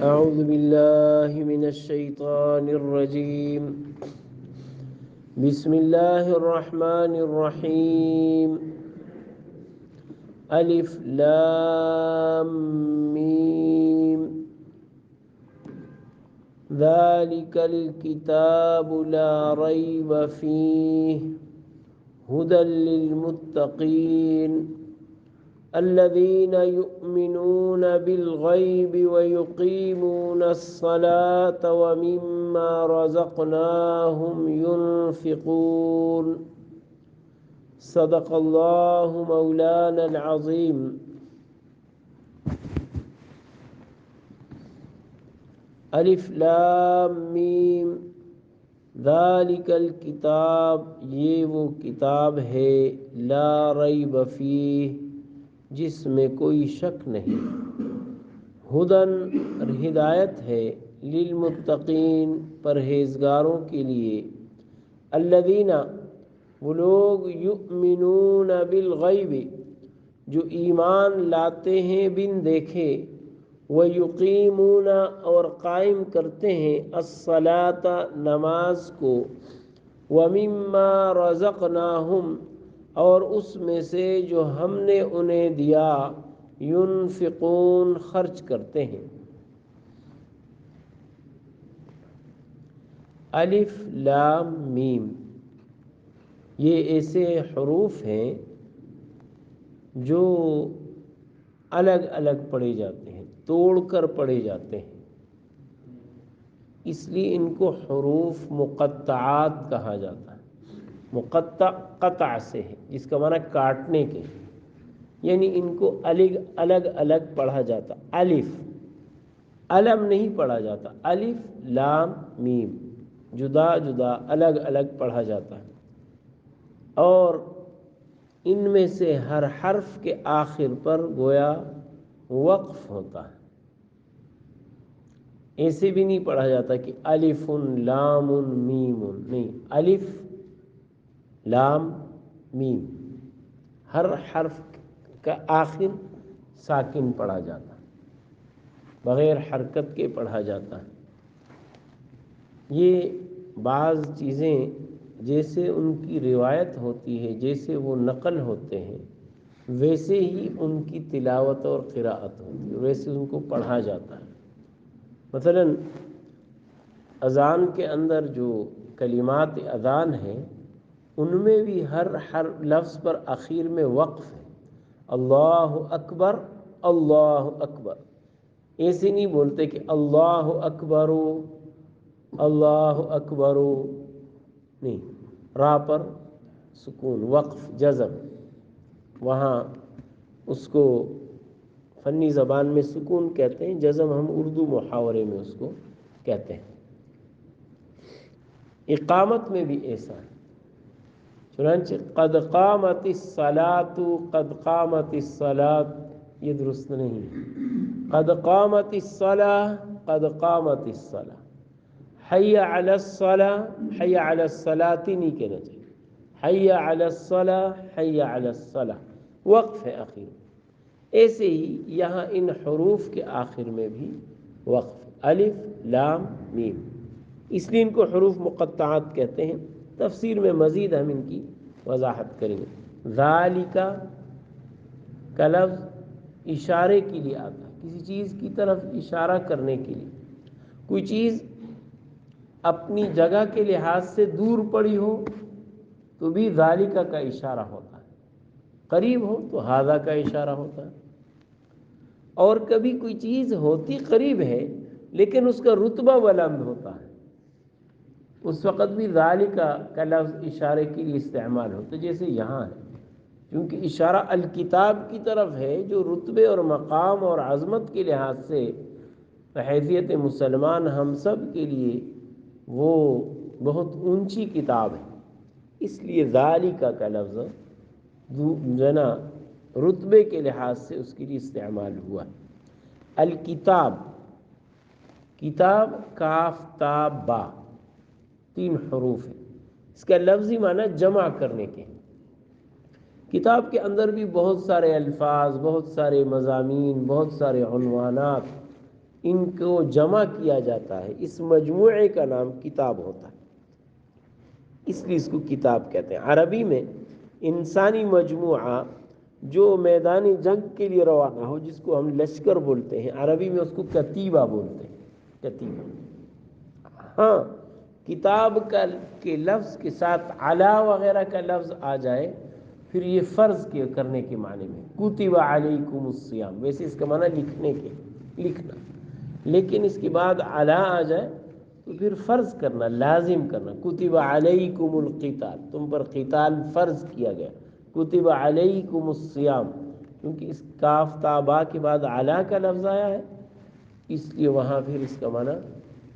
أعوذ بالله من الشيطان الرجيم بسم الله الرحمن الرحيم ألف لام ميم ذلك الكتاب لا ريب فيه هدى للمتقين الذين يؤمنون بالغيب ويقيمون الصلاة ومما رزقناهم ينفقون صدق الله مولانا العظيم. الف لام میم ذالک الکتاب، یہ وہ کتاب ہے، لا ریب فیہ، جس میں کوئی شک نہیں، ہدن ہدایت ہے، للمتقین پرہیزگاروں کے لیے، الذین وہ لوگ، یؤمنون بالغیب جو ایمان لاتے ہیں بن دیکھے، ویقیمون اور قائم کرتے ہیں، الصلاۃ نماز کو، ومما رزقناہم اور اس میں سے جو ہم نے انہیں دیا، ینفقون خرچ کرتے ہیں۔ الف لام میم یہ ایسے حروف ہیں جو الگ الگ پڑھے جاتے ہیں، توڑ کر پڑھے جاتے ہیں، اس لیے ان کو حروف مقطعات کہا جاتا ہے۔ مقطع قطع سے ہے، جس کا معنی کاٹنے کے، یعنی ان کو الگ الگ پڑھا جاتا، الف علم نہیں پڑھا جاتا، الف لام میم جدا جدا الگ الگ پڑھا جاتا ہے، اور ان میں سے ہر حرف کے آخر پر گویا وقف ہوتا ہے۔ ایسے بھی نہیں پڑھا جاتا کہ الف لام میم، نہیں، الف لام میم، ہر حرف کا آخر ساکن پڑھا جاتا ہے، بغیر حرکت کے پڑھا جاتا ہے۔ یہ بعض چیزیں جیسے ان کی روایت ہوتی ہے، جیسے وہ نقل ہوتے ہیں، ویسے ہی ان کی تلاوت اور قراءت ہوتی ہے، ویسے ان کو پڑھا جاتا ہے۔ مثلا اذان کے اندر جو کلمات اذان ہیں، ان میں بھی ہر لفظ پر اخیر میں وقف ہے، اللہ اکبر اللہ اکبر، ایسے نہیں بولتے کہ اللہ اکبر اللہ اکبر، نہیں، را پر سکون، وقف، جزم، وہاں اس کو فنی زبان میں سکون کہتے ہیں، جزم ہم اردو محاورے میں اس کو کہتے ہیں۔ اقامت میں بھی ایسا ہے، چنانچہ قد قامت الصلاۃ، قد قامت الصلاۃ، یہ درست نہیں ہے، قد قامت الصلاۃ، قد قامت الصلاۃ، حی علی الصلاۃ، حی علی الصلاۃ نہیں کہنا چاہیے، حی علی الصلاۃ، حی علی الصلاۃ، وقف ہے آخر۔ ایسے ہی یہاں ان حروف کے آخر میں بھی وقف، الف لام میم، اس لیے ان کو حروف مقطعات کہتے ہیں۔ تفسیر میں مزید ہم ان کی وضاحت کریں گے۔ ذالک کا لفظ اشارے کے لیے آتا ہے، کسی چیز کی طرف اشارہ کرنے کے لیے، کوئی چیز اپنی جگہ کے لحاظ سے دور پڑی ہو تو بھی ذالک کا اشارہ ہوتا ہے، قریب ہو تو ھذا کا اشارہ ہوتا ہے، اور کبھی کوئی چیز ہوتی قریب ہے لیکن اس کا رتبہ بلند ہوتا ہے، اس وقت بھی ذالک کا لفظ اشارے کے لیے استعمال ہوتا ہے، جیسے یہاں ہے، کیونکہ اشارہ الکتاب کی طرف ہے جو رتبے اور مقام اور عظمت کے لحاظ سے بحیثیت مسلمان ہم سب کے لیے وہ بہت اونچی کتاب ہے، اس لیے ذالک کا لفظ جنا رتبے کے لحاظ سے اس کے لیے استعمال ہوا۔ الکتاب، کتاب کاف تا با 3 حروف ہیں، اس کا لفظی معنی جمع کرنے کے، کتاب کے اندر بھی بہت سارے الفاظ، بہت سارے مضامین، بہت سارے عنوانات، ان کو جمع کیا جاتا ہے، اس مجموعے کا نام کتاب ہوتا ہے، اس لیے اس کو کتاب کہتے ہیں۔ عربی میں انسانی مجموعہ جو میدان جنگ کے لیے روانہ ہو، جس کو ہم لشکر بولتے ہیں، عربی میں اس کو کتیبہ بولتے ہیں، کتیبہ۔ ہاں، کتاب کے لفظ کے ساتھ علی وغیرہ کا لفظ آ جائے پھر یہ فرض کرنے کے معنی میں، کتب علیکم الصیام، ویسے اس کا معنی لکھنا، لیکن اس کے بعد علی آ جائے تو پھر فرض کرنا، لازم کرنا۔ کتب علیکم القتال، تم پر قتال فرض کیا گیا۔ کتب علیکم الصیام، کیونکہ اس کاف تا با کے بعد علی کا لفظ آیا ہے، اس لیے وہاں پھر اس کا معنی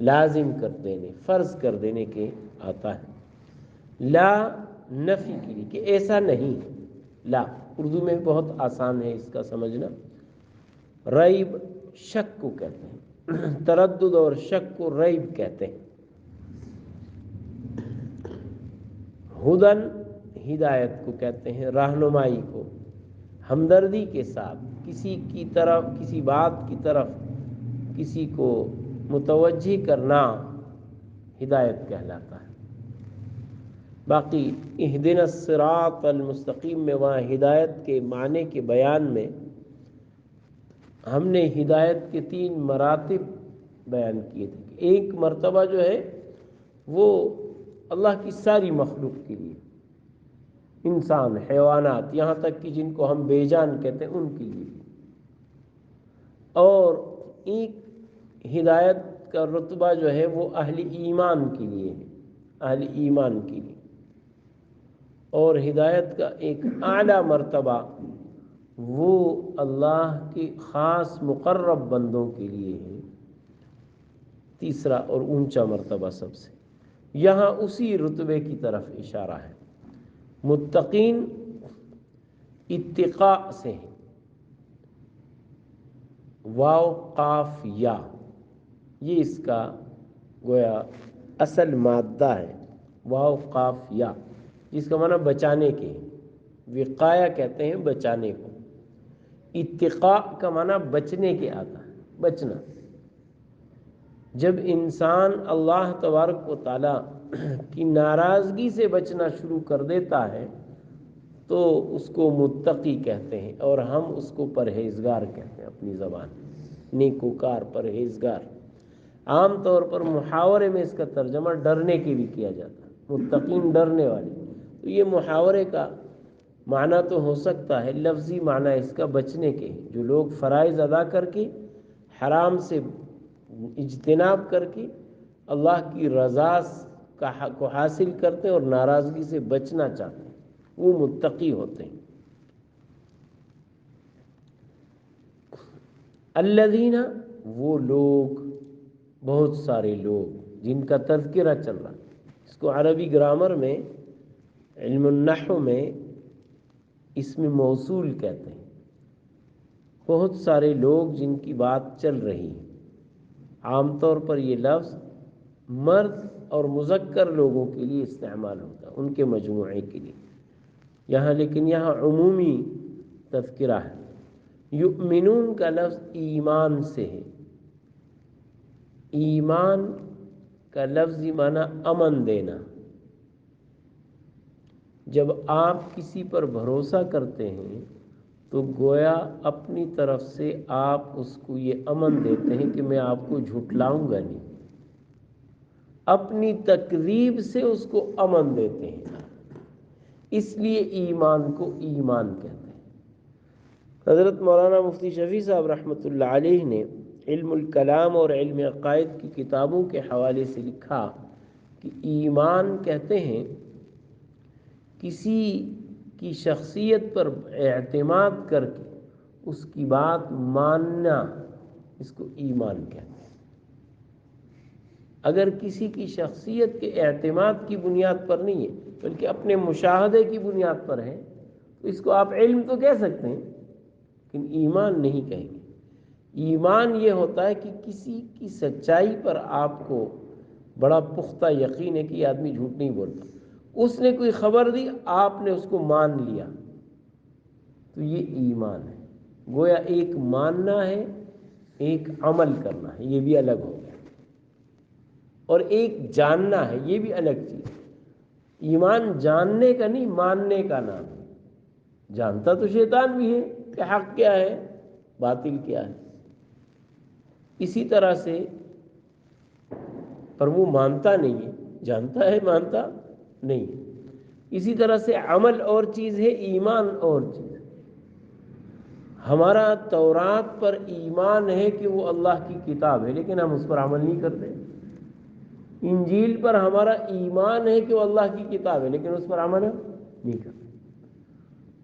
لازم کر دینے، فرض کر دینے کے آتا ہے۔ لا نفی کے لیے کہ ایسا نہیں، لا اردو میں بہت آسان ہے اس کا سمجھنا۔ ریب شک کو کہتے ہیں، تردد اور شک کو ریب کہتے ہیں۔ ہدن ہدایت کو کہتے ہیں، رہنمائی کو، ہمدردی کے ساتھ کسی کی طرف، کسی بات کی طرف کسی کو متوجہ کرنا ہدایت کہلاتا ہے۔ باقی اہدنا الصراط المستقیم میں وہاں ہدایت کے معنی کے بیان میں ہم نے ہدایت کے 3 مراتب بیان کیے تھے کہ ایک مرتبہ جو ہے وہ اللہ کی ساری مخلوق کے لیے، انسان، حیوانات، یہاں تک کہ جن کو ہم بے جان کہتے ہیں ان کے لیے، اور ایک ہدایت کا رتبہ جو ہے وہ اہل ایمان کے لیے ہے، اہل ایمان کے لیے، اور ہدایت کا ایک اعلیٰ مرتبہ وہ اللہ کے خاص مقرب بندوں کے لیے ہے، تیسرا اور اونچا مرتبہ سب سے۔ یہاں اسی رتبے کی طرف اشارہ ہے۔ متقین اتقاء سے ہیں، واو قاف یا، یہ اس کا گویا اصل مادہ ہے، واو قاف یا، جس کا معنی بچانے کے ہے۔ وقایا کہتے ہیں بچانے کو، اتقاء کا معنی بچنے کے آتا ہے، بچنا۔ جب انسان اللہ تبارک و تعالی کی ناراضگی سے بچنا شروع کر دیتا ہے تو اس کو متقی کہتے ہیں، اور ہم اس کو پرہیزگار کہتے ہیں اپنی زبان، نیکوکار، پرہیزگار۔ عام طور پر محاورے میں اس کا ترجمہ ڈرنے کے بھی کیا جاتا ہے، متقین ڈرنے والے، تو یہ محاورے کا معنی تو ہو سکتا ہے، لفظی معنی اس کا بچنے کے، جو لوگ فرائض ادا کر کے، حرام سے اجتناب کر کے اللہ کی رضا کو حاصل کرتے ہیں اور ناراضگی سے بچنا چاہتے ہیں، وہ متقی ہوتے ہیں۔ الذین، وہ لوگ، بہت سارے لوگ جن کا تذکرہ چل رہا ہے، اس کو عربی گرامر میں، علم النحو میں اسم موصول کہتے ہیں، بہت سارے لوگ جن کی بات چل رہی ہے۔ عام طور پر یہ لفظ مرد اور مذکر لوگوں کے لیے استعمال ہوتا ہے، ان کے مجموعے کے لیے، یہاں لیکن یہاں عمومی تذکرہ ہے۔ یؤمنون کا لفظ ایمان سے ہے، ایمان کا لفظی معنی امن دینا۔ جب آپ کسی پر بھروسہ کرتے ہیں تو گویا اپنی طرف سے آپ اس کو یہ امن دیتے ہیں کہ میں آپ کو جھٹلاؤں گا نہیں، اپنی تکذیب سے اس کو امن دیتے ہیں، اس لیے ایمان کو ایمان کہتے ہیں۔ حضرت مولانا مفتی شفیع صاحب رحمۃ اللہ علیہ نے علم الکلام اور علم عقائد کی کتابوں کے حوالے سے لکھا کہ ایمان کہتے ہیں کسی کی شخصیت پر اعتماد کر کے اس کی بات ماننا، اس کو ایمان کہتے ہیں۔ اگر کسی کی شخصیت کے اعتماد کی بنیاد پر نہیں ہے بلکہ اپنے مشاہدے کی بنیاد پر ہے تو اس کو آپ علم تو کہہ سکتے ہیں لیکن ایمان نہیں کہیں گے۔ ایمان یہ ہوتا ہے کہ کسی کی سچائی پر آپ کو بڑا پختہ یقین ہے کہ یہ آدمی جھوٹ نہیں بولتا، اس نے کوئی خبر دی، آپ نے اس کو مان لیا، تو یہ ایمان ہے۔ گویا ایک ماننا ہے، ایک عمل کرنا ہے، یہ بھی الگ ہو گیا، اور ایک جاننا ہے، یہ بھی الگ چیز ہے۔ ایمان جاننے کا نہیں، ماننے کا نام ہے۔ جانتا تو شیطان بھی ہے کہ حق کیا ہے، باطل کیا ہے، اسی طرح سے، پر وہ مانتا نہیں ہے، جانتا ہے مانتا نہیں ہے۔ اسی طرح سے عمل اور چیز ہے، ایمان اور چیز ہے۔ ہمارا تورات پر ایمان ہے کہ وہ اللہ کی کتاب ہے، لیکن ہم اس پر عمل نہیں کرتے۔ انجیل پر ہمارا ایمان ہے کہ وہ اللہ کی کتاب ہے، لیکن اس پر عمل نہیں کرتے۔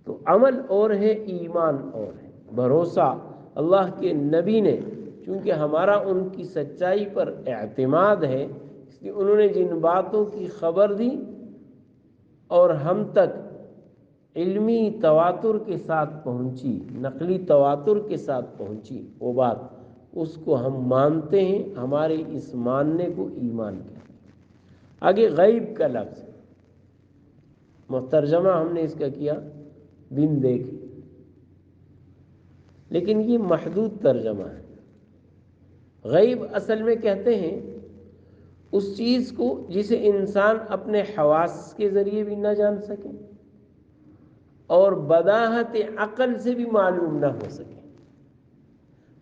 تو عمل اور ہے، ایمان اور ہے۔ بھروسہ اللہ کے نبی نے، چونکہ ہمارا ان کی سچائی پر اعتماد ہے، اس لیے انہوں نے جن باتوں کی خبر دی اور ہم تک علمی تواتر کے ساتھ پہنچی، نقلی تواتر کے ساتھ پہنچی وہ بات، اس کو ہم مانتے ہیں۔ ہمارے اس ماننے کو ایمان کہتے ہیں۔ آگے غیب کا لفظ ترجمہ ہم نے اس کا کیا بن دیکھے، لیکن یہ محدود ترجمہ ہے۔ غیب اصل میں کہتے ہیں اس چیز کو جسے انسان اپنے حواس کے ذریعے بھی نہ جان سکے اور بداہت عقل سے بھی معلوم نہ ہو سکے۔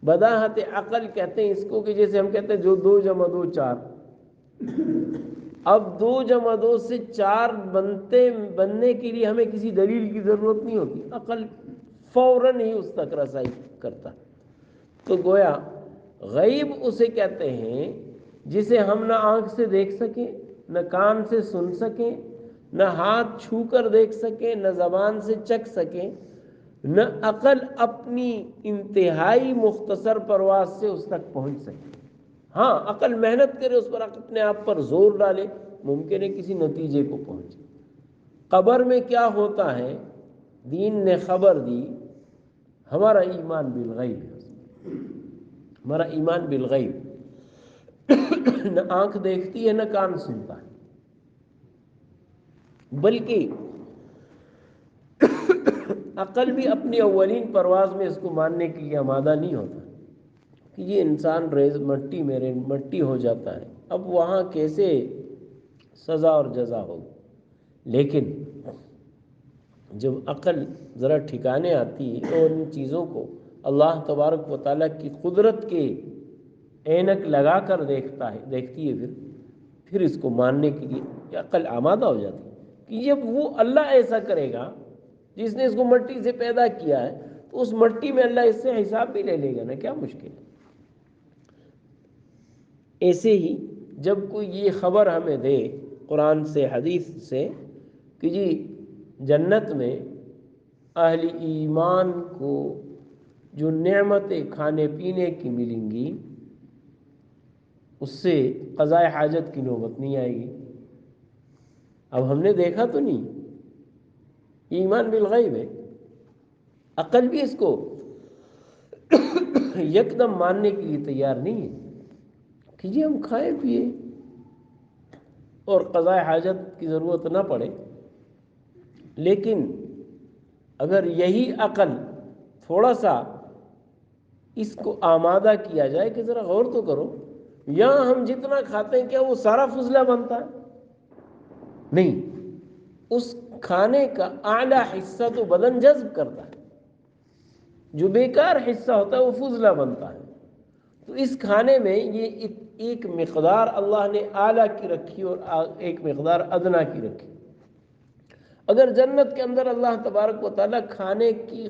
بداہت عقل کہتے ہیں اس کو کہ جیسے ہم کہتے ہیں جو 2 + 2 4۔ اب 2 + 2 سے 4 بننے کے لیے ہمیں کسی دلیل کی ضرورت نہیں ہوتی، عقل فوراً ہی اس تک رسائی کرتا۔ تو گویا غیب اسے کہتے ہیں جسے ہم نہ آنکھ سے دیکھ سکیں، نہ کان سے سن سکیں، نہ ہاتھ چھو کر دیکھ سکیں، نہ زبان سے چکھ سکیں، نہ عقل اپنی انتہائی مختصر پرواز سے اس تک پہنچ سکے۔ ہاں، عقل محنت کرے، اس پر اپنے آپ پر زور ڈالے، ممکن ہے کسی نتیجے کو پہنچے۔ قبر میں کیا ہوتا ہے دین نے خبر دی، ہمارا ایمان بالغیب ہے۔ ہمارا ایمان بالغیب، نہ آنکھ دیکھتی ہے، نہ کان سنتا ہے، بلکہ عقل بھی اپنی اولین پرواز میں اس کو ماننے کے لیے آمادہ نہیں ہوتا کہ یہ انسان مٹی ہو جاتا ہے، اب وہاں کیسے سزا اور جزا ہوگی۔ لیکن جب عقل ذرا ٹھکانے آتی ہے تو ان چیزوں کو اللہ تبارک و تعالیٰ کی قدرت کے اینک لگا کر دیکھتی ہے، پھر اس کو ماننے کے لیے عقل آمادہ ہو جاتی ہے کہ جب وہ اللہ ایسا کرے گا جس نے اس کو مٹی سے پیدا کیا ہے، تو اس مٹی میں اللہ اس سے حساب بھی لے لے گا نا، کیا مشکل ہے۔ ایسے ہی جب کوئی یہ خبر ہمیں دے قرآن سے، حدیث سے، کہ جی جنت میں اہل ایمان کو جو نعمتیں کھانے پینے کی ملیں گی اس سے قضاء حاجت کی نوبت نہیں آئے گی۔ اب ہم نے دیکھا تو نہیں، ایمان بالغیب ہے۔ عقل بھی اس کو یکدم ماننے کے لیے تیار نہیں ہے کہ جی ہم کھائیں پیے اور قضاء حاجت کی ضرورت نہ پڑے۔ لیکن اگر یہی عقل تھوڑا سا اس کو آمادہ کیا جائے کہ ذرا غور تو کرو، یہاں ہم جتنا کھاتے ہیں کیا وہ سارا فضلہ بنتا ہے؟ نہیں، اس کھانے کا اعلیٰ حصہ تو بدن جذب کرتا ہے، جو بیکار حصہ ہوتا ہے وہ فضلہ بنتا ہے۔ تو اس کھانے میں یہ ایک مقدار اللہ نے اعلیٰ کی رکھی اور ایک مقدار ادنا کی رکھی۔ اگر جنت کے اندر اللہ تبارک و تعالیٰ کھانے کی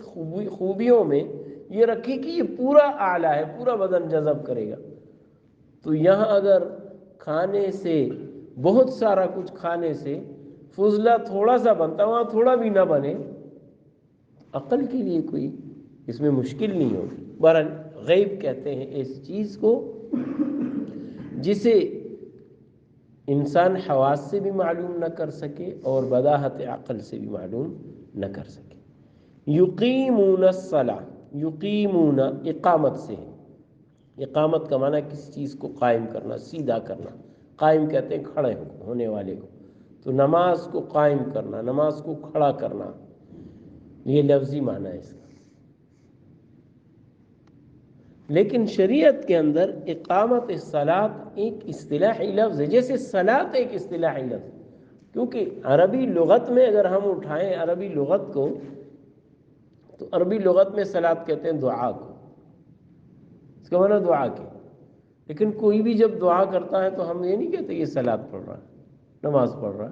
خوبیوں میں یہ رکھی کہ یہ پورا اعلیٰ ہے، پورا بدن جذب کرے گا، تو یہاں اگر کھانے سے، بہت سارا کچھ کھانے سے فضلہ تھوڑا سا بنتا، وہاں تھوڑا بھی نہ بنے، عقل کے لیے کوئی اس میں مشکل نہیں ہوگی۔ بہرحال غیب کہتے ہیں اس چیز کو جسے انسان حواس سے بھی معلوم نہ کر سکے اور بداہت عقل سے بھی معلوم نہ کر سکے۔ یقیمون الصلاۃ، یقیمون اقامت سے ہے۔ اقامت کا معنی کسی چیز کو قائم کرنا، سیدھا کرنا۔ قائم کہتے ہیں کھڑے ہونے والے کو، تو نماز کو قائم کرنا، نماز کو کھڑا کرنا۔ یہ لفظی معنی ہے اس کا۔ لیکن شریعت کے اندر اقامت الصلاۃ ایک اصطلاحی لفظ ہے، جیسے صلاۃ ایک اصطلاحی لفظ ہے، کیونکہ عربی لغت میں اگر ہم اٹھائیں عربی لغت کو، تو عربی لغت میں صلاۃ کہتے ہیں دعا کو، اس کا معنی دعا کے۔ لیکن کوئی بھی جب دعا کرتا ہے تو ہم یہ نہیں کہتے یہ صلاۃ پڑھ رہا ہے، نماز پڑھ رہا ہے،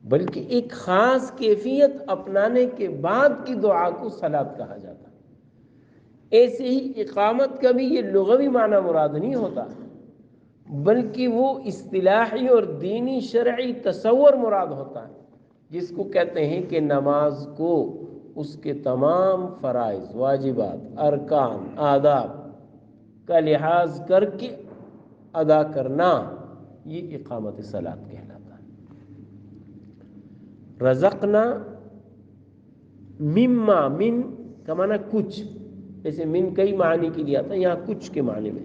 بلکہ ایک خاص کیفیت اپنانے کے بعد کی دعا کو صلاۃ کہا جاتا ہے۔ ایسے ہی اقامت کا بھی یہ لغوی معنی مراد نہیں ہوتا، بلکہ وہ اصطلاحی اور دینی شرعی تصور مراد ہوتا ہے، جس کو کہتے ہیں کہ نماز کو اس کے تمام فرائض، واجبات، ارکان، آداب کا لحاظ کر کے ادا کرنا، یہ اقامت صلاۃ کہلاتا ہے۔ رزقنا مما، من کا معنی کچھ، جیسے من کئی معنی کے لیے آتا ہے، یہاں کچھ کے معنی میں،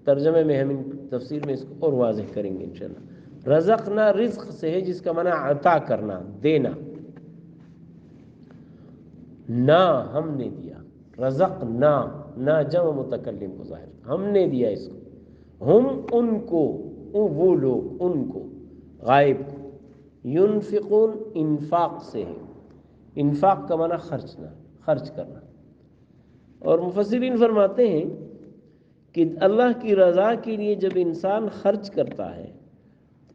ترجمے میں ہم تفسیر میں اس کو اور واضح کریں گے انشاءاللہ۔ رزقنا رزق سے ہے جس کا معنی عطا کرنا، دینا۔ نا ہم نے دیا، رزقنا نا جمع متکلم کو ظاہر، ہم نے دیا اس کو، ہم ان کو، وہ لوگ، ان کو، غائب کو، ينفقون انفاق سے ہے، انفاق کا معنی خرچنا، خرچ کرنا۔ اور مفسرین فرماتے ہیں کہ اللہ کی رضا کے لیے جب انسان خرچ کرتا ہے،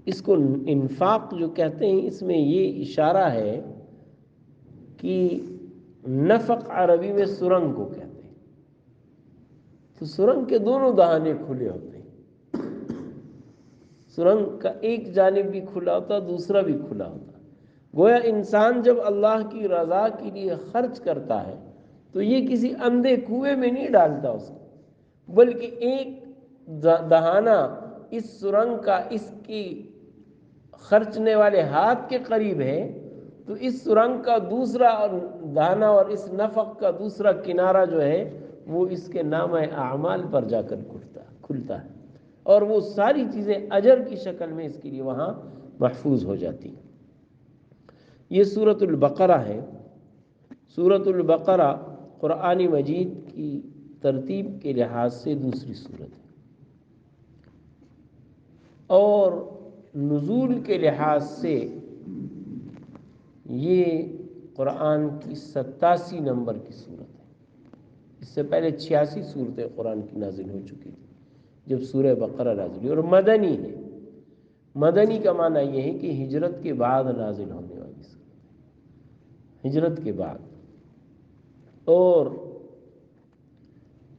اس کو انفاق جو کہتے ہیں، اس میں یہ اشارہ ہے کہ نفق عربی میں سرنگ کو کہتے ہیں، تو سرنگ کے دونوں دہانے کھلے ہوتے ہیں، سرنگ کا ایک جانب بھی کھلا ہوتا، دوسرا بھی کھلا ہوتا۔ گویا انسان جب اللہ کی رضا کے لیے خرچ کرتا ہے تو یہ کسی اندھے کنویں میں نہیں ڈالتا اس کو، بلکہ ایک دہانہ اس سرنگ کا اس کی خرچنے والے ہاتھ کے قریب ہے، تو اس سرنگ کا دوسرا دہانہ اور اس نفق کا دوسرا کنارہ جو ہے وہ اس کے نامہ اعمال پر جا کر کھلتا ہے، اور وہ ساری چیزیں اجر کی شکل میں اس کے لیے وہاں محفوظ ہو جاتی ہیں۔ یہ سورۃ البقرہ ہے۔ سورۃ البقرہ قرآن مجید کی ترتیب کے لحاظ سے دوسری سورت ہے، اور نزول کے لحاظ سے یہ قرآن کی 87 نمبر کی صورت ہے۔ اس سے پہلے 86 صورتیں قرآن کی نازل ہو چکی تھی جب سورہ بقرہ نازل ہوئی، اور مدنی ہے۔ مدنی کا معنی یہ ہے کہ ہجرت کے بعد نازل ہونے والی صورت ہے، ہجرت کے بعد۔ اور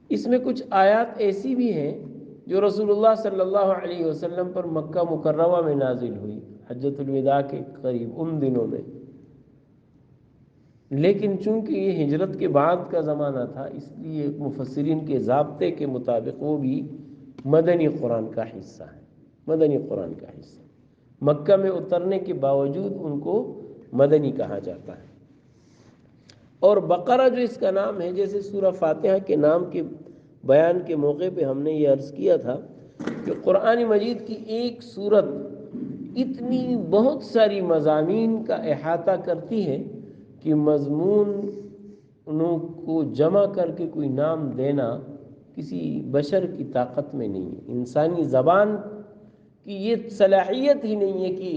اس میں کچھ آیات ایسی بھی ہیں جو رسول اللہ صلی اللہ علیہ وسلم پر مکہ مکرمہ میں نازل ہوئی، حجۃ الوداع کے قریب ان دنوں میں، لیکن چونکہ یہ ہجرت کے بعد کا زمانہ تھا، اس لیے مفسرین کے ضابطے کے مطابق وہ بھی مدنی قرآن کا حصہ ہے، مدنی قرآن کا حصہ۔ مکہ میں اترنے کے باوجود ان کو مدنی کہا جاتا ہے۔ اور بقرہ جو اس کا نام ہے، جیسے سورہ فاتحہ کے نام کے بیان کے موقع پہ ہم نے یہ عرض کیا تھا کہ قرآن مجید کی ایک سورت اتنی بہت ساری مضامین کا احاطہ کرتی ہے کہ مضمونوں کو جمع کر کے کوئی نام دینا کسی بشر کی طاقت میں نہیں ہے، انسانی زبان کی یہ صلاحیت ہی نہیں ہے کہ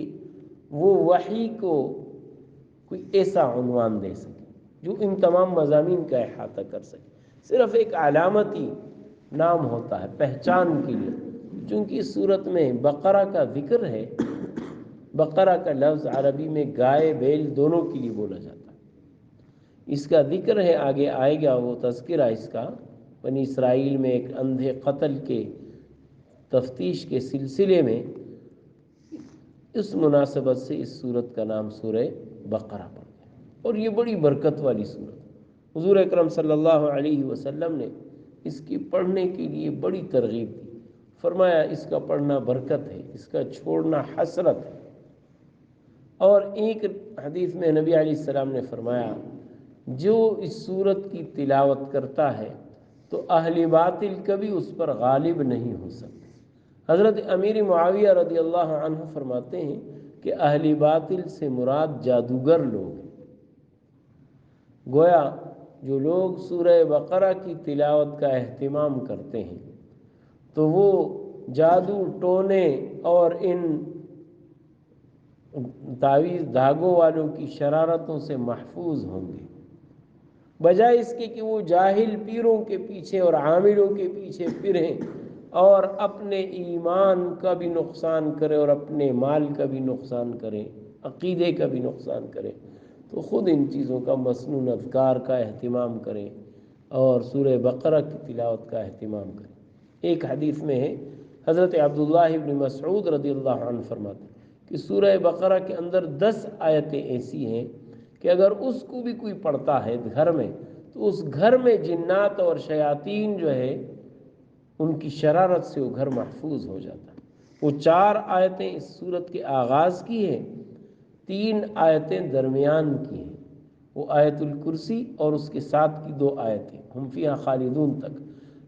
وہ وحی کو کوئی ایسا عنوان دے سکے جو ان تمام مضامین کا احاطہ کر سکے۔ صرف ایک علامتی نام ہوتا ہے پہچان کے لیے، چونکہ اس صورت میں بقرہ کا ذکر ہے۔ بقرہ کا لفظ عربی میں گائے بیل دونوں کے لیے بولا جاتا ہے، اس کا ذکر ہے، آگے آئے گا وہ تذکرہ اس کا، بنی اسرائیل میں ایک اندھے قتل کے تفتیش کے سلسلے میں، اس مناسبت سے اس سورت کا نام سورہ بقرہ پڑ گیا، اور یہ بڑی برکت والی سورت ہے۔ حضور اکرم صلی اللہ علیہ وسلم نے اس کی پڑھنے کے لیے بڑی ترغیب دی، فرمایا اس کا پڑھنا برکت ہے، اس کا چھوڑنا حسرت ہے۔ اور ایک حدیث میں نبی علیہ السلام نے فرمایا جو اس سورت کی تلاوت کرتا ہے تو اہل باطل کبھی اس پر غالب نہیں ہو سکتے۔ حضرت امیر معاویہ رضی اللہ عنہ فرماتے ہیں کہ اہل باطل سے مراد جادوگر لوگ ہیں، گویا جو لوگ سورہ بقرہ کی تلاوت کا اہتمام کرتے ہیں تو وہ جادو ٹونے اور ان تعویذ دھاگوں والوں کی شرارتوں سے محفوظ ہوں گے، بجائے اس کے کہ وہ جاہل پیروں کے پیچھے اور عاملوں کے پیچھے پھریں اور اپنے ایمان کا بھی نقصان کرے اور اپنے مال کا بھی نقصان کرے، عقیدے کا بھی نقصان کرے۔ تو خود ان چیزوں کا مسنون اذکار کا اہتمام کریں اور سورہ بقرہ کی تلاوت کا اہتمام کریں۔ ایک حدیث میں ہے، حضرت عبداللہ ابن مسعود رضی اللہ عنہ فرماتے ہیں کہ سورہ بقرہ کے اندر 10 آیتیں ایسی ہیں کہ اگر اس کو بھی کوئی پڑھتا ہے گھر میں تو اس گھر میں جنات اور شیاطین جو ہے ان کی شرارت سے وہ گھر محفوظ ہو جاتا ہے۔ وہ 4 آیتیں اس سورت کے آغاز کی ہیں، 3 آیتیں درمیان کی ہیں، وہ آیت الکرسی اور اس کے ساتھ کی 2 آیتیں ہم فیہا خالدون تک،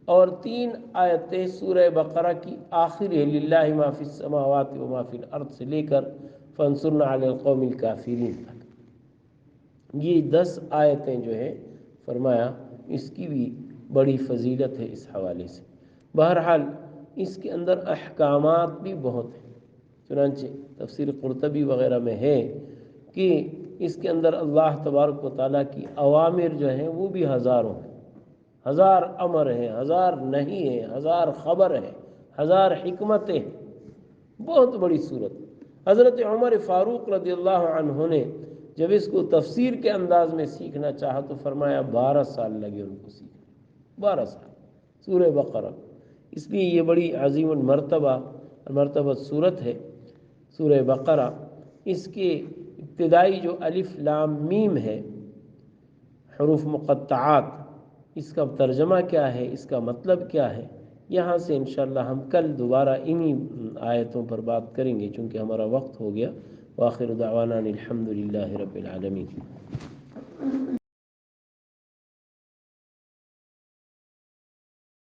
اور 3 آیتیں سورہ بقرہ کی آخر ہے، للہ ما فی السماوات و ما فی الارض سے لے کر فانصرنا علی القوم الکافرین تک۔ یہ 10 آیتیں جو ہے فرمایا اس کی بھی بڑی فضیلت ہے اس حوالے سے۔ بہرحال اس کے اندر احکامات بھی بہت ہیں، چنانچہ تفسیر قرطبی وغیرہ میں ہے کہ اس کے اندر اللہ تبارک و تعالیٰ کی اوامر جو ہیں وہ بھی ہزاروں ہیں، 1000 امر ہیں، 1000 نہیں ہیں، 1000 خبر ہیں، 1000 حکمتیں ہیں، بہت بڑی صورت۔ حضرت عمر فاروق رضی اللہ عنہ نے جب اس کو تفسیر کے انداز میں سیکھنا چاہا تو فرمایا 12 سال لگے ان کو سیکھنے، 12 سال سورہ بقرہ۔ اس لیے یہ بڑی عظیم مرتبہ صورت ہے سورہ بقرہ۔ اس کے ابتدائی جو الف لام میم ہے، حروف مقطعات، اس کا ترجمہ کیا ہے، اس کا مطلب کیا ہے، یہاں سے انشاءاللہ ہم کل دوبارہ انہی آیتوں پر بات کریں گے چونکہ ہمارا وقت ہو گیا۔ وآخر دعوانا الحمد للہ رب العالمین۔